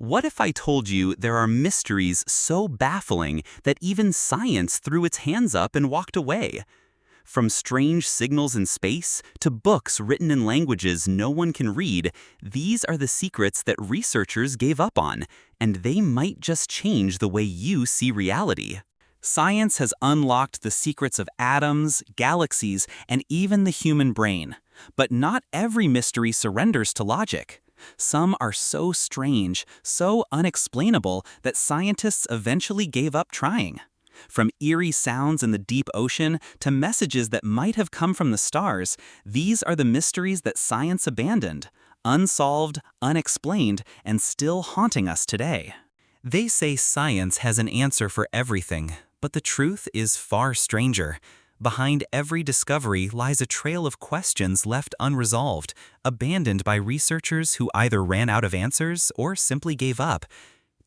What if I told you there are mysteries so baffling that even science threw its hands up and walked away? From strange signals in space to books written in languages no one can read, these are the secrets that researchers gave up on, and they might just change the way you see reality. Science has unlocked the secrets of atoms, galaxies, and even the human brain. But not every mystery surrenders to logic. Some are so strange, so unexplainable that scientists eventually gave up trying. From eerie sounds in the deep ocean to messages that might have come from the stars, these are the mysteries that science abandoned, unsolved, unexplained, and still haunting us today. They say science has an answer for everything, but the truth is far stranger. Behind every discovery lies a trail of questions left unresolved, abandoned by researchers who either ran out of answers or simply gave up.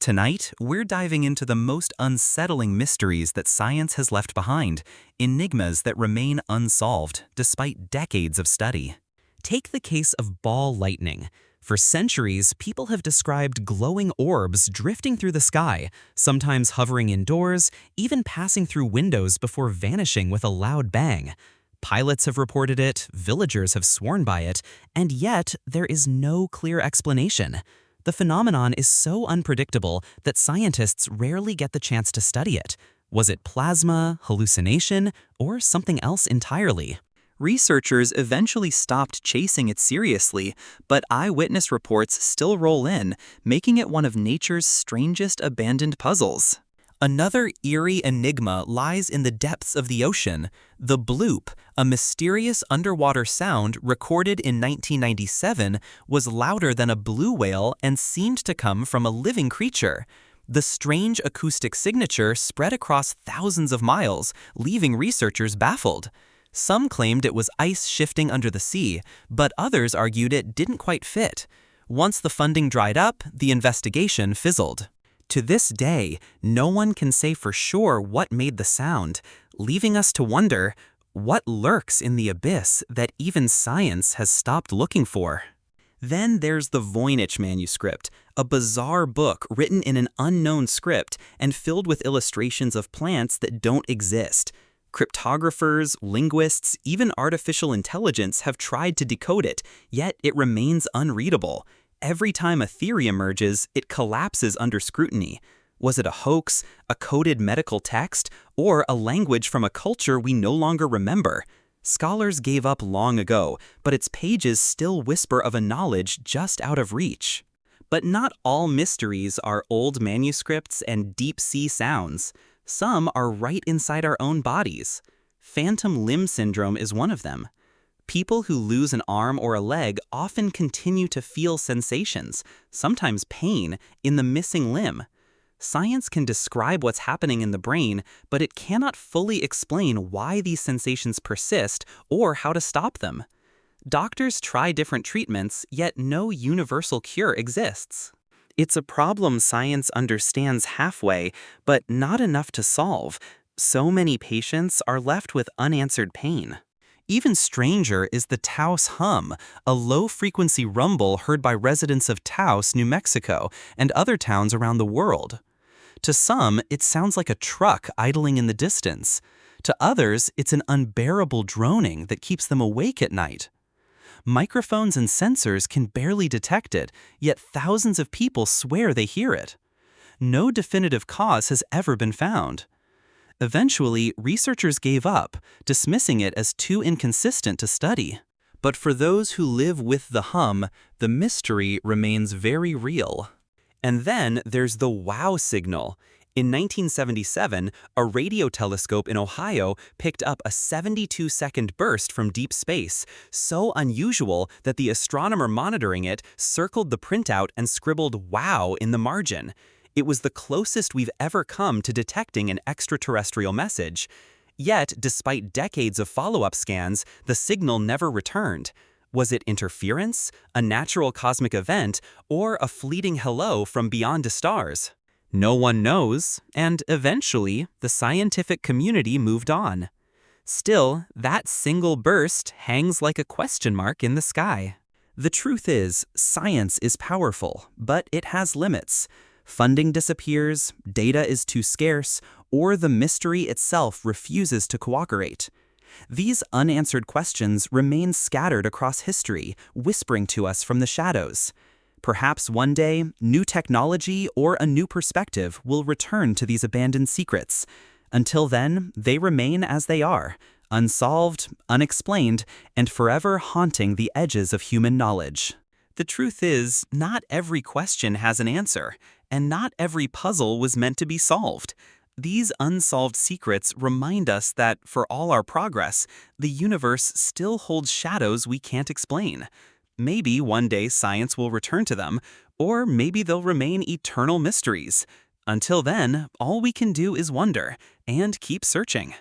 Tonight, we're diving into the most unsettling mysteries that science has left behind, enigmas that remain unsolved despite decades of study. Take the case of ball lightning. For centuries, people have described glowing orbs drifting through the sky, sometimes hovering indoors, even passing through windows before vanishing with a loud bang. Pilots have reported it, villagers have sworn by it, and yet there is no clear explanation. The phenomenon is so unpredictable that scientists rarely get the chance to study it. Was it plasma, hallucination, or something else entirely? Researchers eventually stopped chasing it seriously, but eyewitness reports still roll in, making it one of nature's strangest abandoned puzzles. Another eerie enigma lies in the depths of the ocean. The bloop, a mysterious underwater sound recorded in 1997, was louder than a blue whale and seemed to come from a living creature. The strange acoustic signature spread across thousands of miles, leaving researchers baffled. Some claimed it was ice shifting under the sea, but others argued it didn't quite fit. Once the funding dried up, the investigation fizzled. To this day, no one can say for sure what made the sound, leaving us to wonder what lurks in the abyss that even science has stopped looking for. Then there's the Voynich manuscript, a bizarre book written in an unknown script and filled with illustrations of plants that don't exist. Cryptographers, linguists, even artificial intelligence have tried to decode it, yet it remains unreadable. Every time a theory emerges, it collapses under scrutiny. Was it a hoax, a coded medical text, or a language from a culture we no longer remember? Scholars gave up long ago, but its pages still whisper of a knowledge just out of reach. But not all mysteries are old manuscripts and deep-sea sounds. Some are right inside our own bodies. Phantom limb syndrome is one of them. People who lose an arm or a leg often continue to feel sensations, sometimes pain, in the missing limb. Science can describe what's happening in the brain, but it cannot fully explain why these sensations persist or how to stop them. Doctors try different treatments, yet no universal cure exists. It's a problem science understands halfway, but not enough to solve. So many patients are left with unanswered pain. Even stranger is the Taos Hum, a low-frequency rumble heard by residents of Taos, New Mexico, and other towns around the world. To some, it sounds like a truck idling in the distance. To others, it's an unbearable droning that keeps them awake at night. Microphones and sensors can barely detect it, yet thousands of people swear they hear it. No definitive cause has ever been found. Eventually, researchers gave up, dismissing it as too inconsistent to study. But for those who live with the hum, the mystery remains very real. And then there's the wow signal. In 1977, a radio telescope in Ohio picked up a 72-second burst from deep space, so unusual that the astronomer monitoring it circled the printout and scribbled "wow" in the margin. It was the closest we've ever come to detecting an extraterrestrial message. Yet, despite decades of follow-up scans, the signal never returned. Was it interference, a natural cosmic event, or a fleeting hello from beyond the stars? No one knows, and eventually, the scientific community moved on. Still, that single burst hangs like a question mark in the sky. The truth is, science is powerful, but it has limits. Funding disappears, data is too scarce, or the mystery itself refuses to cooperate. These unanswered questions remain scattered across history, whispering to us from the shadows. Perhaps one day, new technology or a new perspective will return to these abandoned secrets. Until then, they remain as they are, unsolved, unexplained, and forever haunting the edges of human knowledge. The truth is, not every question has an answer, and not every puzzle was meant to be solved. These unsolved secrets remind us that, for all our progress, the universe still holds shadows we can't explain. Maybe one day science will return to them, or maybe they'll remain eternal mysteries. Until then, all we can do is wonder and keep searching.